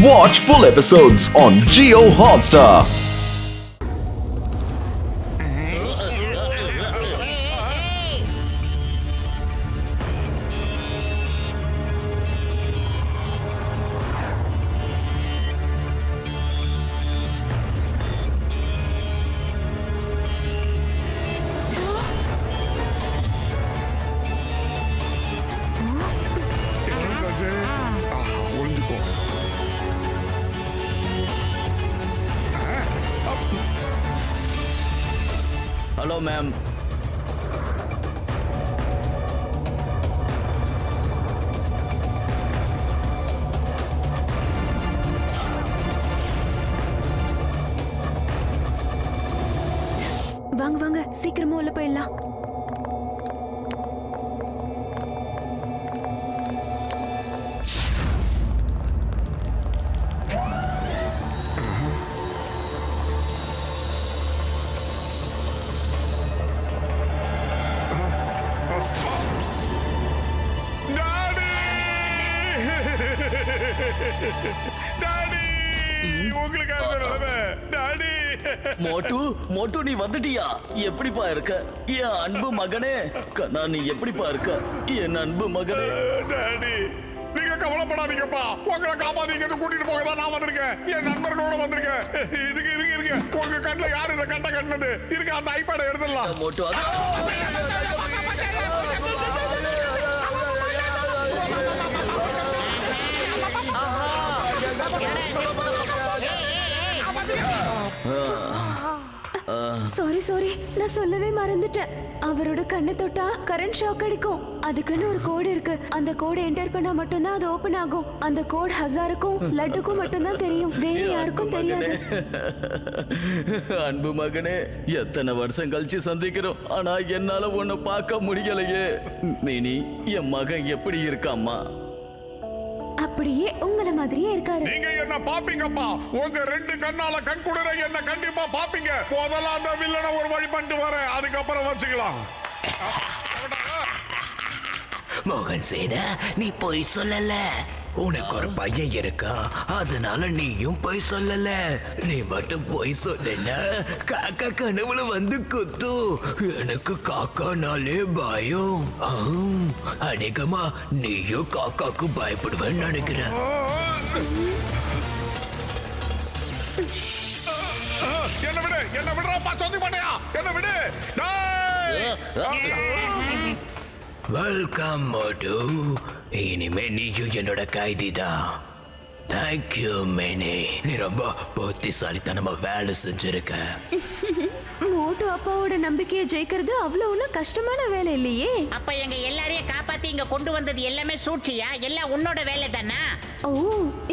Watch full episodes on Jio Hotstar. Hello, ma'am. வாங்க வாங்க சீக்கிரமா உள்ள போயிடலாம். மோட்டு நீ வந்துட்டியா? எப்படிப்பா இருக்க என் அன்பு மகனே? கண்ணா நீ எப்படிப்பா இருக்க என் அன்பு மகனே? டாடி நீங்க கவலைப்படாதீங்கப்பா, உங்களை காப்பாத்தீங்க கூட்டிட்டு போக தான் நான் வந்திருக்கேன். என் நண்பர்களோட வந்திருக்கேன். இதுக்கு இருங்க உங்க கண்ணில் யாரு இந்த கண்ட கட்டினது இருக்கு? அந்த ஐபேடை எடுத்துடலாம். மோட்டு சாரி நான் சொல்லவே மறந்துட்டேன். அவரோட கண்ணை தொட்டா கரண்ட் ஷாக் அடிக்கும். அதுக்குன்னு ஒரு கோடு இருக்கு. அந்த கோடு என்டர் பண்ணா மட்டும்தான் அது ஓபன் ஆகும். அந்த கோட் ஹசாருக்கும் லட்டுக்கும் மட்டும்தான் தெரியும், வேற யாருக்கும் தெரியாது. அன்பு மகனே, எத்தனை வருஷம் கழிச்சு சந்திக்கிறோம், ஆனா என்னால உன்னை பார்க்க முடியலையே. மினி என் மகன் எப்படி இருக்காம்மா? அப்படியே உங்களை மாதிரியே இருக்காரு. நீங்க என்ன பாப்பீங்கப்பா? உங்க ரெண்டு கண்ணால கண் குளிர என்ன கண்டிப்பா பாப்பீங்க. முதல்ல அந்த வில்லனை ஒரு வழி பண்ணிட்டு வரேன், அதுக்கப்புறம் வச்சுக்கலாம். மோகன் சேனா, நீ பொய் சொல்லல. உனக்கு ஒரு பையன் இருக்கா, அதனால நீயும் பொய் சொல்லல. நீ மட்டும் பொய் சொல்லல, காக்கா கனவுல வந்து குத்து. எனக்கு காக்கானாலே பயம். அநேகமா நீயும் காக்காக்கு பயப்படுவேன்னு நினைக்கிறேன். என்ன விடுறாப்பா, சொந்தி பண்ணையா, என்ன விடு. வெல்கம் மோட்டு, இனிமே நீயும் என்னோட கைதிதான். தேங்க்யூ மேனே, நீ ரொம்ப புத்திசாலித்தனமா வேலை செஞ்சிருக்க. மோட்டு அப்பாவோட நம்பிக்கையை ஜெயிக்கிறது அவ்வளவு ஒன்றும் கஷ்டமான வேலை இல்லையே. அப்ப எங்க எல்லாரையும் காப்பாத்தி இங்க கொண்டு வந்தது எல்லாமே சூழ்ச்சியா? எல்லாம் உன்னோட வேலை தானா? ஓ,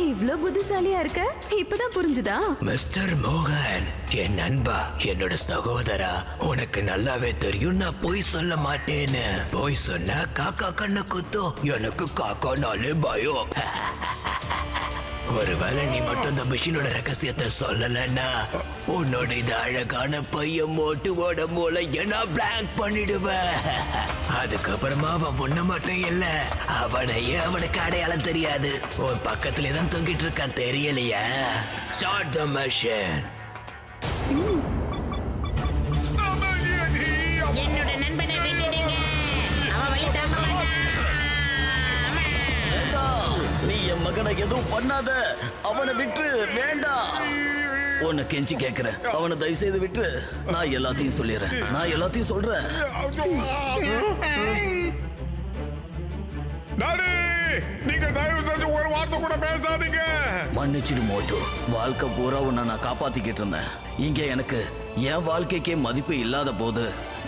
இவ்வளவு புத்திசாலியா இருக்க, இப்பதான் புரிஞ்சுதா? மிஸ்டர் மோகன், என் நண்பா, என்னோட சகோதரா, உனக்கு நல்லாவே தெரியும் நான் பொய் சொல்ல மாட்டேன்னு. பொய் சொன்னா காக்கா கண்ணு குத்தும். எனக்கு காக்கானாலே பயம். ஒருவேளை நீ மட்டும் இந்த மிஷினோட ரகசியத்தை சொல்லலன்னா உன்னோட இந்த அழகான பையன் மோட்டுவோட மூளையை நான் பிளாங்க் பண்ணிடுவேன். அதுக்கப்புறமா அவன் ஒண்ணு மட்டும் இல்ல, அவனுக்கு அடையாளம் தெரியாது. உன் பக்கத்துல தான் தொங்கிட்டு இருக்கான், தெரியலையா? Start the mission. என்னோட நண்பனை விட்டுடுங்க, அவன் வழி தாங்க மாட்டான். நீ என் மகனை எதுவும் பண்ணாத, அவனை விட்டு வேண்டாம். உன்னை கெஞ்சி கேட்கிறேன், அவனை தயவு செய்து விட்டு. நான் எல்லாத்தையும் சொல்லிடுறேன், நான் எல்லாத்தையும் சொல்றேன். டாடி நீங்க தயவு செஞ்சு ஒரு வார்த்தை கூட பேசாதீங்க. மன்னிச்சிடு மோட்டு, வாழ்க்கை பூரா உன்னை நான் காப்பாத்திக்கிட்டு இருந்தேன். இங்க எனக்கு என் வாழ்க்கைக்கே மதிப்பு இல்லாத போது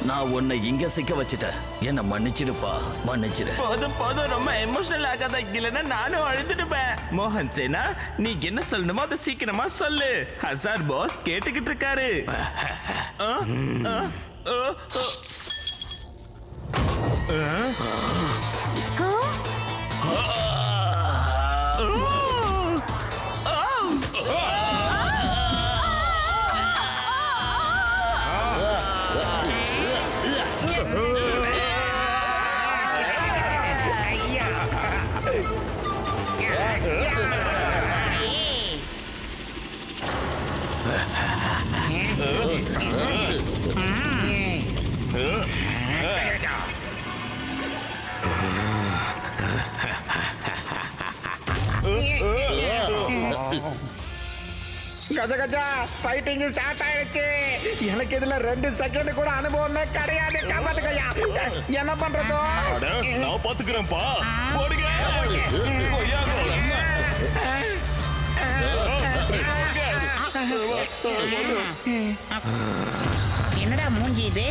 நான் உன்னை இங்க சிக்க வச்சுட்டேன். என்ன மன்னிச்சிடுப்பா, மன்னிச்சிடு. போதும் ரொம்ப எமோஷனல் ஆகாத, இல்லைன்னா நானும் அழுதுடுவேன். மோகன் சேனா, நீ என்ன சொல்லணுமோ அதை சீக்கிரமா சொல்லு. ஹசார் பாஸ் கேட்டுக்கிட்டு இருக்காரு. கஜ கஜா ஃபைட்டிங் ஸ்டார்ட் ஆயிடுச்சு. எனக்கு இதுல 2 செகண்ட் கூட அனுபவமே கிடையாது. காப்பாத்துக்கையா, என்ன பண்றதோ? நான் பாத்துக்கிறேன்ப்பா. போடுங்க. என்னடா மூஞ்சி இது?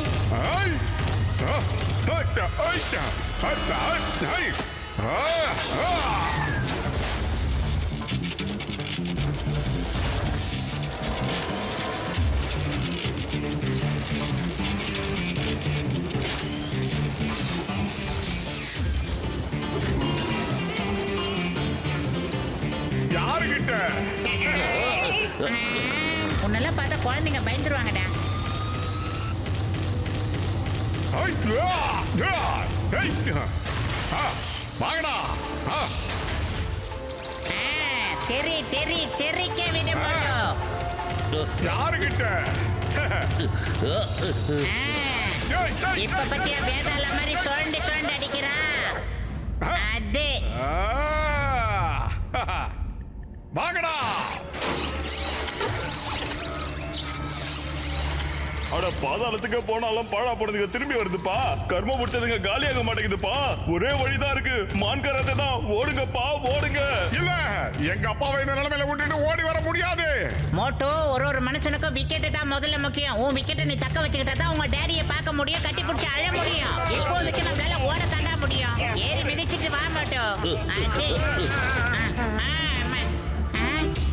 யாருகிட்ட? உன்னெல்லாம் பார்த்தா குழந்தைங்க பயந்துருவாங்கடா. வாங்கடா. தெரிக்க விட மாட்டோம். யாருகிட்ட? இப்ப பத்தியா வேதாள மாதிரி சுரண்டு சுரண்டு அடிக்கிறான். அது வாங்கடா. அட பாதாளத்துக்கு போனாலும் பாழா போனதுக்கு திரும்பி வருதுப்பா. கர்ம முடிச்சதுங்க காலியாக மாட்டேங்குதுப்பா. ஒரே வழிதான் இருக்கு, மான்கரத்தை தான். ஓடுங்கப்பா ஓடுங்க. இல்ல, எங்க அப்பாவை இந்த நிலைமையில விட்டுட்டு ஓடி வர முடியாது. மோட்டோ, ஒரு மனுஷனுக்கும் விக்கெட்டு தான் முதல்ல முக்கியம். உன் விக்கெட்டை நீ தக்க வச்சுக்கிட்டா தான் உங்க டேடியை பார்க்க முடியும், கட்டி பிடிச்சி அழ முடியும். இப்போதைக்கு நம்மளால ஓட தாண்டா முடியும். ஏறி மிதிச்சிட்டு வா மோட்டோ.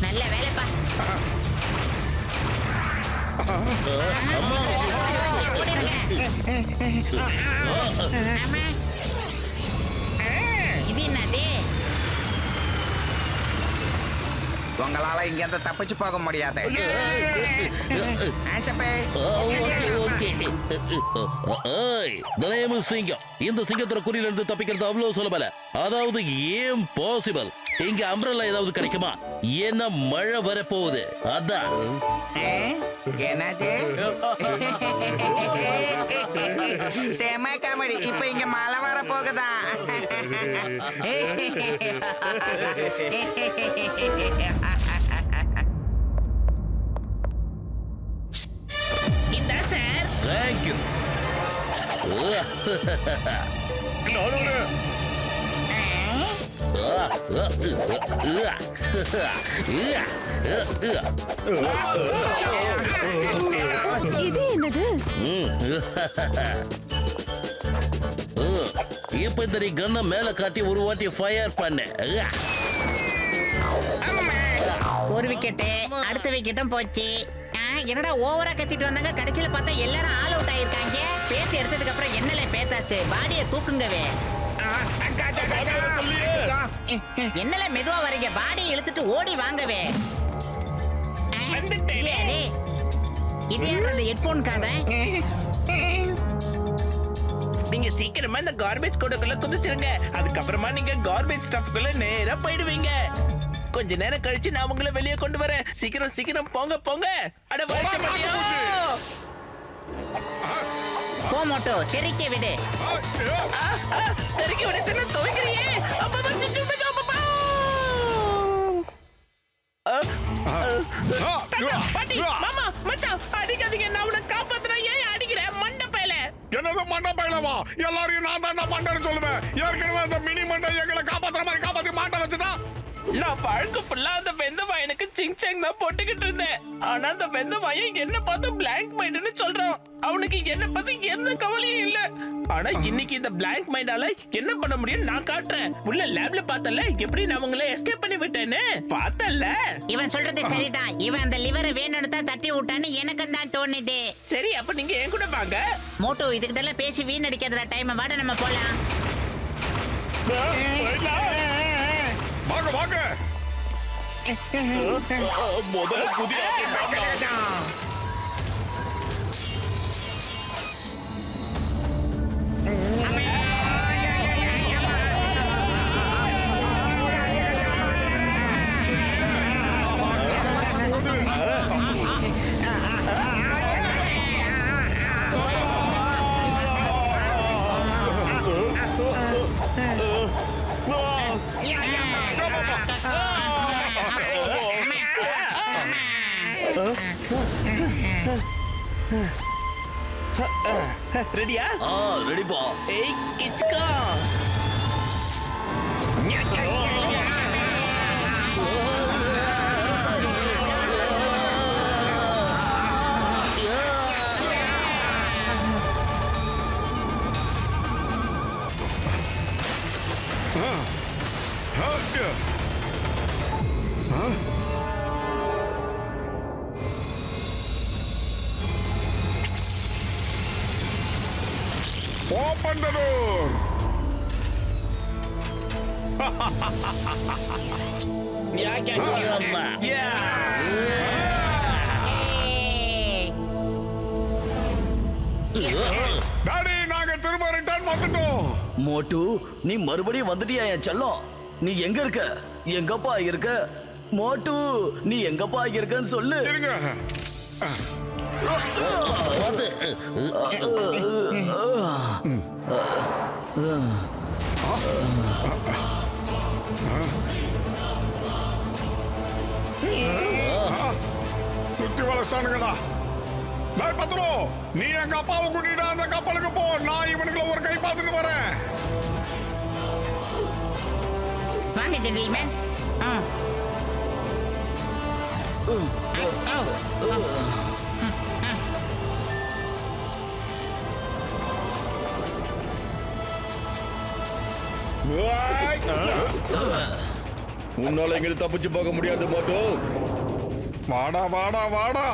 நல்ல வேலைப்பா. இது என்னது? உங்களால இங்க இருந்து தப்பிச்சு போக முடியாது. சிங்கம், இந்த சிங்கத்தோட குறியில இருந்து தப்பிக்கிறது அவ்வளவு சுலபல. அதாவது ஏன் பாசிபிள். இங்க அம்ப்ரெல்லா ஏதாவது கிடைக்குமா? என்ன மழை வர போகுது, அதான். என்னது? செம காமெடி. இப்ப இங்க மழை வர போகுதா? இந்த சார். தேங்க்யூ. இது என்னது? இப்ப இந்த நீ கன்ன மேல காட்டி ஒரு வாட்டி ஃபயர் பண்ணு. ஒரு விக்கெட்டு, அடுத்த விக்கெட்டும் போச்சு. என்னடா ஓவரா கத்திட்டு வந்தாங்க, கடைசியில பார்த்தா எல்லாரும் ஆல் அவுட் ஆயிருக்காங்க. பேசி எடுத்ததுக்கு அப்புறம் என்னல பேசாச்சு, பாடியை தூக்குங்கவே. என்னல மெதுவா வரீங்க, பாடியை இழுத்துட்டு ஓடி வாங்கவே. இது யாரு ஹெட்போன் காத? நீங்க சீக்கிரமா இந்த கார்பேஜ் கூடக்குள்ள குதிச்சிருங்க. அதுக்கப்புறமா நீங்க கார்பேஜ் ஸ்டஃப்குள்ள நேரா போயிடுவீங்க. கொஞ்ச நேரம் கழிச்சு நான் உங்களை வெளியே கொண்டு வரேன். சீக்கிரம் சீக்கிரம் போங்க போங்க. அட வரட்ட மாட்டியா? போ மோட்டோ, தெரிக்க விடு. தெரிக்க விடு, சின்ன துவைக்கிறியே. அப்பா வந்து பாட்டி, மாமா, மச்சான், அடிக்காதீங்க. நான் உன்னை காப்பாத்துறேன். ஏன் அடிக்கிறேன் மண்டப்பையில? என்னது மண்டப்பையிலவா? எல்லாரையும் நான் தான் பண்றேன்னு சொல்லுவேன். ஏற்கனவே அந்த மினி மண்டை எங்களை காப்பாத்துற மாதிரி காப்பாத்தி மாட்ட வச்சுட்டா. நான் வாழ்க்கை ஃபுல்லா அந்த வெந்தவாயனுக்கு சிங் சாங் தான் போட்டுக்கிட்டு இருந்தேன். ஆனா அந்த வெந்தவாயன் என்ன பார்த்து பிளாங்க் மைண்ட்னு சொல்றான். அவனுக்கு என்ன பத்தி எந்த கவலையும் இல்ல. ஆனா இன்னைக்கு இந்த பிளாங்க் மைண்டால என்ன பண்ண முடியும் நான் காட்டுறேன். உள்ள லேப்ல பார்த்தல எப்படி நான் உங்களை எஸ்கேப் பண்ணி விட்டேன்னு பார்த்தல. இவன் சொல்றது சரிதான். இவன் அந்த லிவரை வேணும்னு தான் தட்டி விட்டான்னு எனக்கு தான் தோணுது. சரி, அப்ப நீங்க என் கூட வாங்க. மோட்டோ, இதுகிட்ட எல்லாம் பேசி வீணடிக்காதடா டைம். வாட நம்ம போலாம். வாங்க வாங்க. முதல்ல புதிய ரெடியா? ரெடிப்பா. ஏய் கிச்கா. Open the door! டாடி நாங்க திரும்ப ரிட்டர்ன் வந்துட்டோம். மோட்டு நீ மறுபடியும் வந்துட்டியா என் செல்லம்? நீ எங்க இருக்க? எங்கப்பா இருக்க? மோட்டு நீ எங்கப்பா இருக்கன்னு சொல்லு. இருங்க. சுத்தி வளர்ச்சானுங்கடா. டேய் பத்ரு, நீ எங்க அப்பாவை கூட்டிட்டு அந்த கப்பலுக்கு போ. நான் இவனுக்குள்ள ஒரு கை பார்த்துட்டு வரேன். வாங்க ஜென்டில்மேன். உன்னால எங்க தப்பிச்சு போக முடியாது மோட்டு. வாடா வாடா வாடா.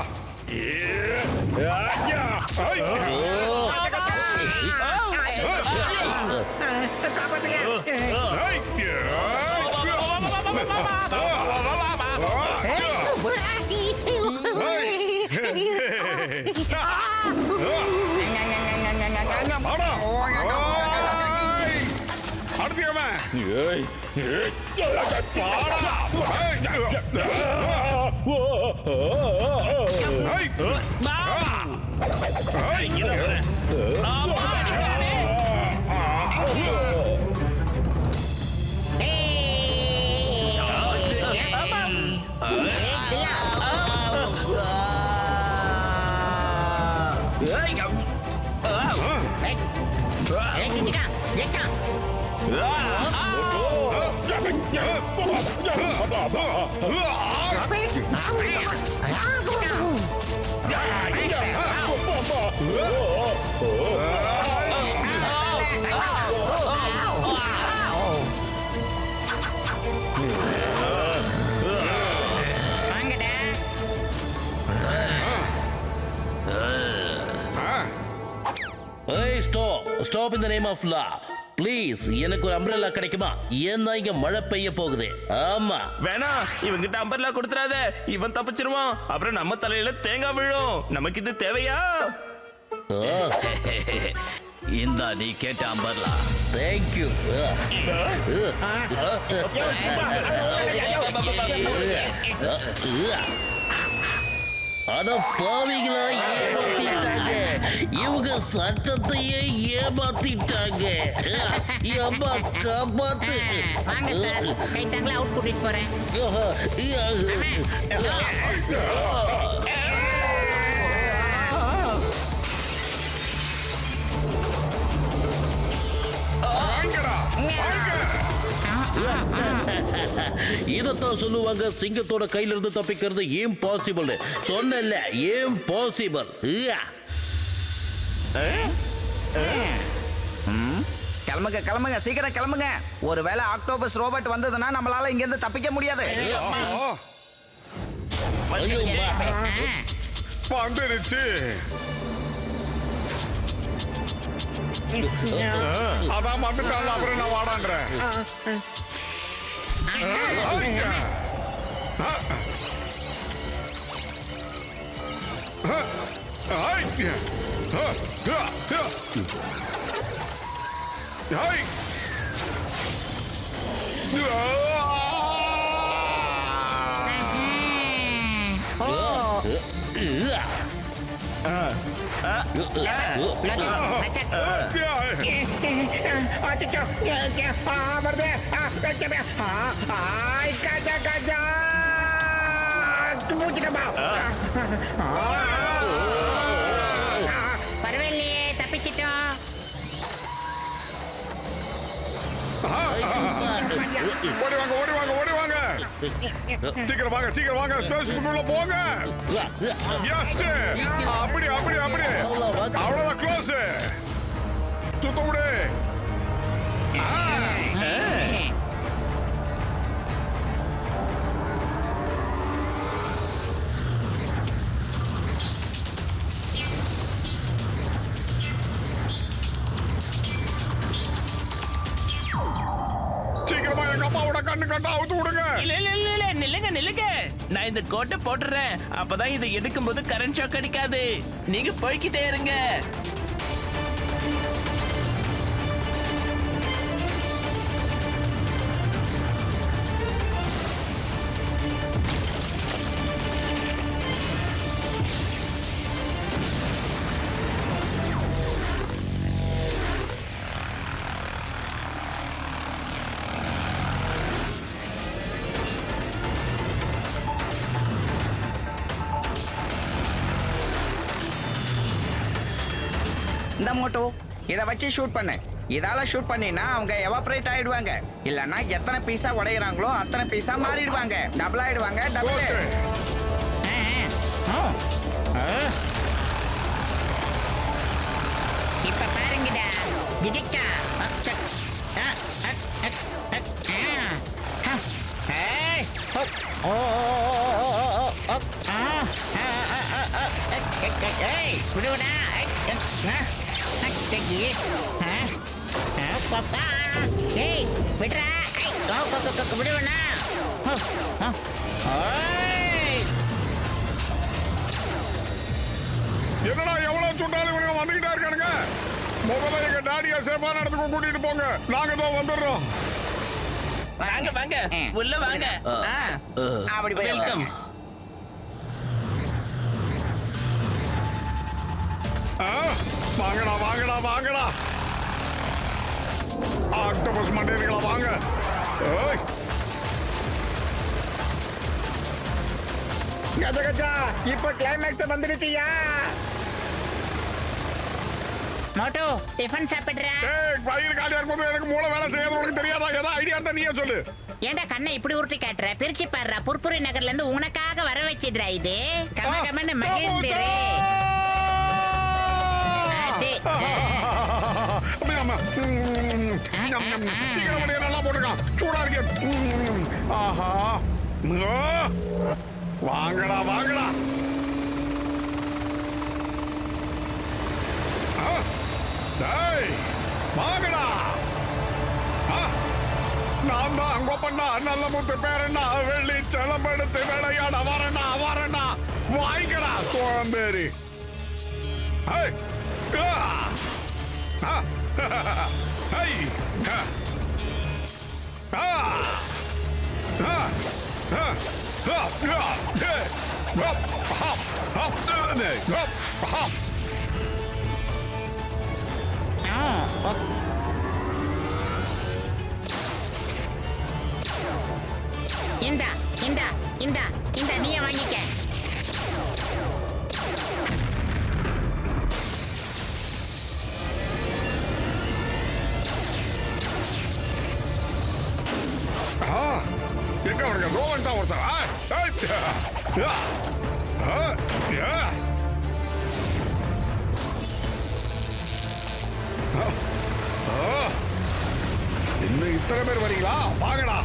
Stop in the name of law. Please, எனக்கு ஒரு அம்ப்ரெல்லா கிடைக்குமா? ஏன்னா இங்க மழை பெய்ய போகுது. ஆமா. வேணா, இவங்கிட்ட அம்பர்லா கொடுத்துறாத. இவன் தப்பிச்சிருவான். அப்புறம் நம்ம தலையில தேங்காய் விழும். நமக்கு இது தேவையா? இந்தா நீ கேட்ட அம்பர்லா. Thank you. அட பாவிகளா, ஏமாத்திட்டாங்க. இவங்க சட்டத்தையே ஏமாத்திட்டாங்க. ஏமா காப்பாத்து. வாங்க சார், கை தாங்களா அவுட் கூட்டிட்டு போறேன். இதத்தான் சொல்லுவாங்க, சிங்கத்தோட கையில இருந்து தப்பிக்கிறது இம்பாசிபிள். சொன்னல, இம்பாசிபிள். கிளம்புங்க கிளம்புங்க, சீக்கிரம் கிளம்புங்க. ஒருவேளை ஆக்டோபஸ் ரோபோட் வந்ததுன்னா நம்மளால இங்க இருந்து தப்பிக்க முடியாது. வந்துருச்சு. அதான் வந்துட்டாங்க. அப்புறம் நான் வாடான்றேன். ஓடி வாங்க ஓடி வாங்க ஓடி வாங்க சீக்கிரம் வாங்க சீக்கிரம் வாங்க ஸ்டேஷனுக்குள்ள போங்க எஸ் அப்படி அப்படி அப்படி அவ்வளவுதான் க்ளோஸ் சுத்த விடு சீக்கிரமா எங்க அம்மாவோட கண்ணு கண்டா அவுத்து விடுங்க இல்ல இல்ல இல்ல இல்ல நில்லுங்க நில்லுங்க நான் இந்த கோட்டை போட்டுறேன் அப்பதான் இதை எடுக்கும்போது கரண்ட் ஷாக் அடிக்காது நீங்க போய்கிட்டே இருங்க இந்த மோட்டோ இதை வச்சு ஷூட் பண்ணு இதால ஷூட் பண்ணினா அவங்க எவாபரேட் ஆயிடுவாங்க இல்லன்னா எத்தனை பீஸா உடையறாங்களோ அத்தனை பீஸா மாறிடுவாங்க டபுள் ஆயிடுவாங்க டபுள் இப்ப பாருங்கடா ஜிஜிக்கா விடுவடா ஏய் விடுறா விடுவனா என்னடா எவ்வளவு சுட்டாலும் இவனுங்க வந்துகிட்டே இருக்கானுங்க முதல்ல எங்க டாடியா சேஃபான இடத்துக்கு கூட்டிட்டு போங்க நாங்க தான் வந்துடுறோம் வாங்க வாங்க உள்ள வாங்க அப்படி வெல்கம் வாங்கடா வாங்கடா வாங்கடா ஆக்டோபஸ் மண்டேரிகளா வாங்க கஜா கஜா இப்ப கிளைமேக்ஸ் வந்துடுச்சியா மோட்டோ டிஃபன் சாப்பிடுறா வயிறு காலியா இருக்கும்போது எனக்கு மூளை வேலை செய்யாது உனக்கு தெரியாதா ஏதாவது ஐடியா இருந்தா நீயே சொல்லு ஏண்டா கண்ணை இப்படி உருட்டி காட்டுற பிரிச்சு பாடுறா புர்புரி நகர்ல இருந்து உனக்காக வர வச்சிடுறா இது கம கமன்னு மகிழ்ந்துரு நல்லா போட்டுருக்கான் சூடா இருக்கு ஆஹா வாங்கடா வாங்கடா வாங்கடா நான் தான் அங்க பண்ணா நல்ல முத்து பேரண்ணா வெள்ளி செலம்பெடுத்து விளையாட வரண்ணா வரண்ணா வாங்கிக்கடா சோழம்பேரி இந்தா இந்தா இந்தா இந்தா நீயே வாங்கிக்க எங்க அவனுக்கு ரோவன் தான் இன்னும் இத்தனை பேர் வரீங்களா வாங்கடா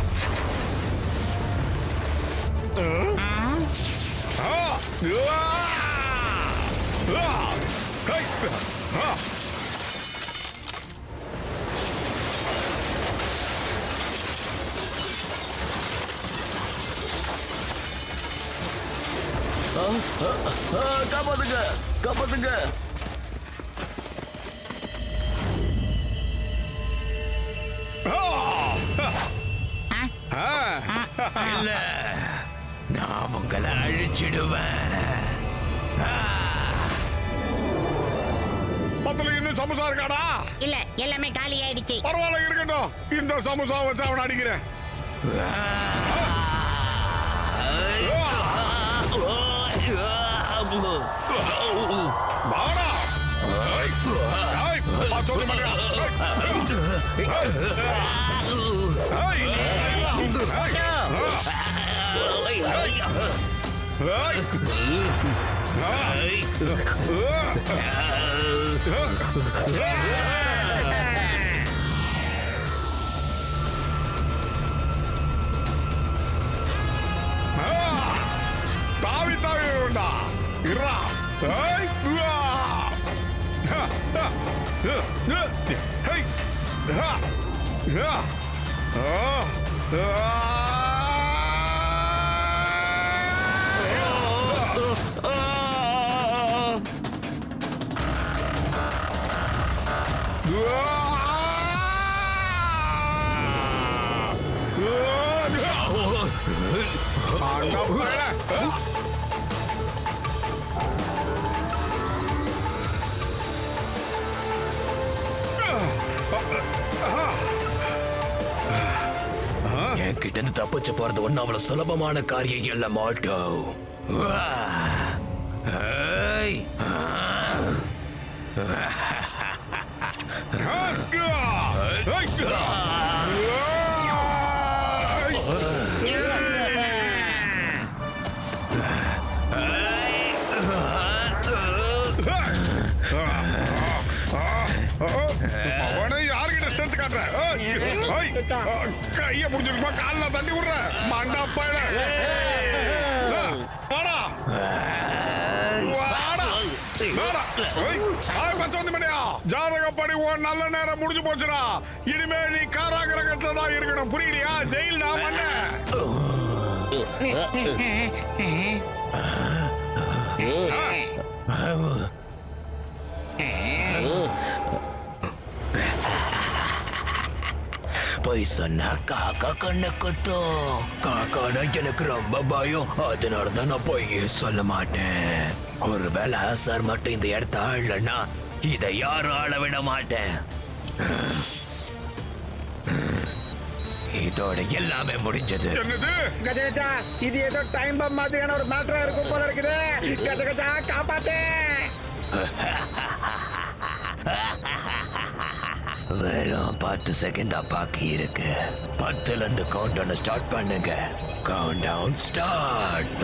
காப்பாத்துங்க காப்பாத்துங்க இல்ல நான் உங்களை அழிச்சிடுவேன் பத்துல இன்னும் சமோசா இருக்காடா இல்ல எல்லாமே காலி ஆயிடுச்சு பரவாயில்ல இருக்கட்டும் இந்த சமோசா வச்சு அவன் அடிக்கிறேன் வாடா சொல்லு தாவி தாவி வேண்டா இரா என்கிட்ட இருந்து தப்பிச்சு போறது ஒன்னும் அவ்வளவு சுலபமான காரியம் இல்ல மாட்டோ. அவனை யாருக்கிட்ட சேர்த்து காட்டுற? கைய முடிஞ்சிருப்பா, காலில் தண்ணி விடுற மாண்டா பையல. வாடா வாடா வாடா. ஜாதகப்படி உன் நல்ல நேரம் முடிஞ்சு போச்சுடா. இனிமே நீ காராகிரகத்துல தான் இருக்கணும், புரியலையா? ஜெயில் நான் பண்ண. போய் சொன்னா காக்கா கண்ணு குத்தும். காக்கானா எனக்கு ரொம்ப பயம், அதனாலதான் நான் போய் சொல்ல மாட்டேன். ஒருவேளை சார் மட்டும் இந்த இடத்த ஆளனா இதை யாரும் ஆள விட மாட்டேன். இதோட எல்லாமே முடிஞ்சது. என்னது கஜகஜா, இது ஏதோ டைம் பம் மாதிரியான ஒரு மேட்டரா இருக்கும் போல இருக்குது. கஜகஜா காப்பாத்தே. வெறும் 10 செகண்ட் பாக்கி இருக்கு. 10ல இருந்து கவுண்ட் டவுன் ஸ்டார்ட் பண்ணுங்க. Countdown start.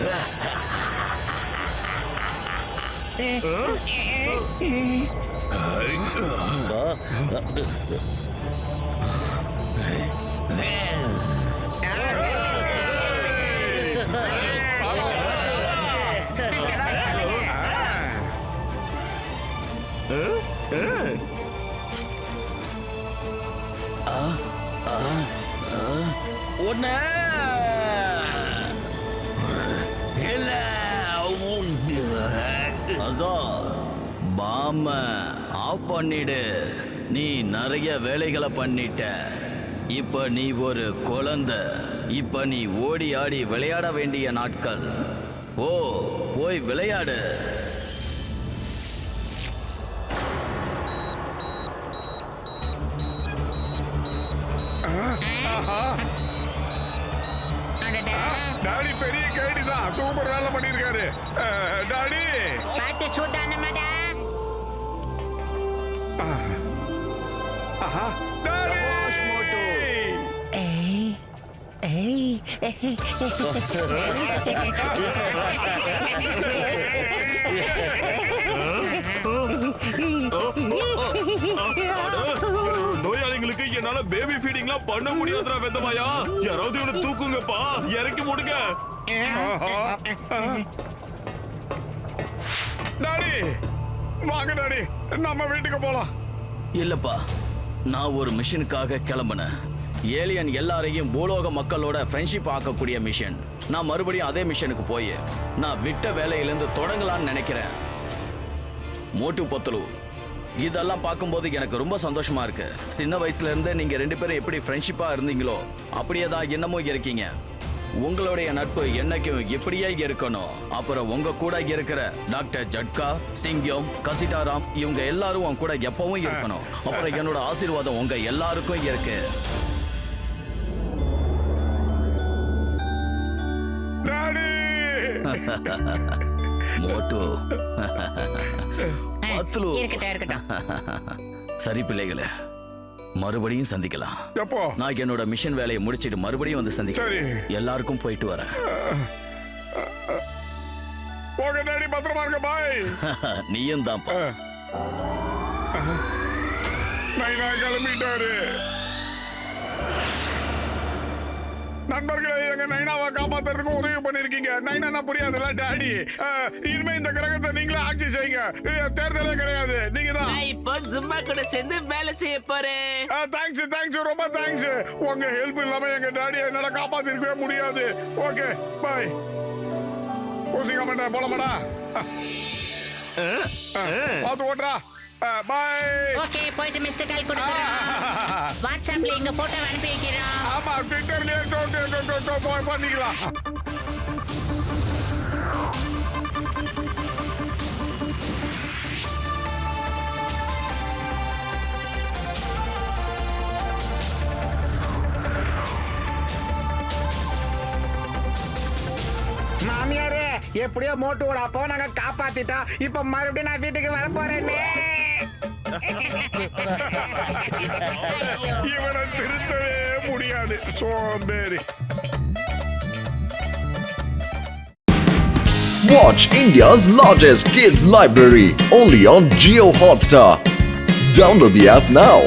ஒண்ணு இல்ல அசார், பாம ஆஃப் பண்ணிடு. நீ நிறைய வேலைகளை பண்ணிட்ட. இப்ப நீ ஒரு குழந்தை. இப்ப நீ ஓடி ஆடி விளையாட வேண்டிய நாட்கள். ஓ, போய் விளையாடு. டாடி பெரிய கைடி தான், சூப்பர் வேலை பண்ணிருக்காரு. டாடி பாட்டு சூதானமாடா. டாடி நோயாளிகளுக்கு என்னால பேபி ஃபீடிங்லாம் பண்ண முடியாதுடா வெந்தமாயா. யாராவது இவனை தூக்குங்கப்பா, இறக்கி போடுங்க. டாடி வாங்க டாடி, நம்ம வீட்டுக்கு போலாம். இல்லப்பா, நான் ஒரு மிஷனுக்காக கிளம்பினேன். ஏலியன் எல்லாரையும் பூலோக மக்களோட ஃப்ரெண்ட்ஷிப் ஆக்கக்கூடிய மிஷன். நான் மறுபடியும் அதே மிஷனுக்கு போய் நான் விட்ட வேலையிலேருந்து தொடங்கலான்னு நினைக்கிறேன். மோட்டு பத்துலு, இதெல்லாம் பார்க்கும்போது எனக்கு ரொம்ப சந்தோஷமா இருக்கு. சின்ன வயசுல இருந்தே நீங்க 2 பேரும் எப்படி ஃப்ரெண்ட்ஷிப்பா இருந்தீங்களோ அப்படியே தான் இன்னமும் இருக்கீங்க. உங்களுடைய நட்பு என்னைக்கும் இப்படியே இருக்கணும். அப்புறம் உங்க கூட இருக்கிற டாக்டர் ஜட்கா, சிங்கம், கசிட்டாராம் இவங்க எல்லாரும் உங்க கூட எப்பவும் இருக்கணும். அப்புறம் என்னோட ஆசீர்வாதம் உங்க எல்லாருக்கும் இருக்கு. மோட்டு பத்துலு. இருக்கட்டும் இருக்கட்டும். சரி பிள்ளைகளே, மறுபடியும் சந்திக்கலாம். எப்போ? நான் என்னோட மிஷன் வேலையை முடிச்சிட்டு மறுபடியும் வந்து சந்திக்கிறேன். எல்லாருக்கும் போயிட்டு வரேன். போக டாடி, பத்திரமா இருக்க, பாய். நீயும் தான்ப்பா. நைனா கிளம்பிட்டாரு. நண்பர்களே, எங்க நைனாவை காப்பாத்துறதுக்கு உதவி பண்ணிருக்கீங்க. நைனா புரியாதுல்ல டாடி. இனிமே இந்த கிரகத்தை நீங்களே ஆட்சி செய்யுங்க. தேர்தலே கிடையாது, நீங்க தான். நான் இப்போ ஜும்மா கூட சேர்ந்து வேலை செய்ய போறேன். தேங்க்ஸ், ரொம்ப தேங்க்ஸ். உங்க ஹெல்ப் இல்லாம எங்க டாடியை என்னால காப்பாத்திருக்கவே முடியாது. ஓகே, பாய். ஊசிங்க மாட்டா, போல மாடா. பார்த்து ஓட்டுறா. பாய். ஓகே, போயிட்டு மிஸ்டர் கால் கொடுக்குறோம். வாட்ஸ்அப்ல இங்க போட்டோ அனுப்பி வைக்கிறோம். ஆமா, ட்விட்டர்லயே போய் பண்ணிக்கலாம். மாமியாரே, எப்படியோ மோட்டோட அப்பாவை நாங்க காப்பாத்திட்டோம். இப்ப மறுபடியும் நான் வீட்டுக்கு வர போறேன்னு. இவனை திருத்தவே முடியாது, சோம்பேறி. Watch India's largest kids library only on Jio Hotstar. Download the app now.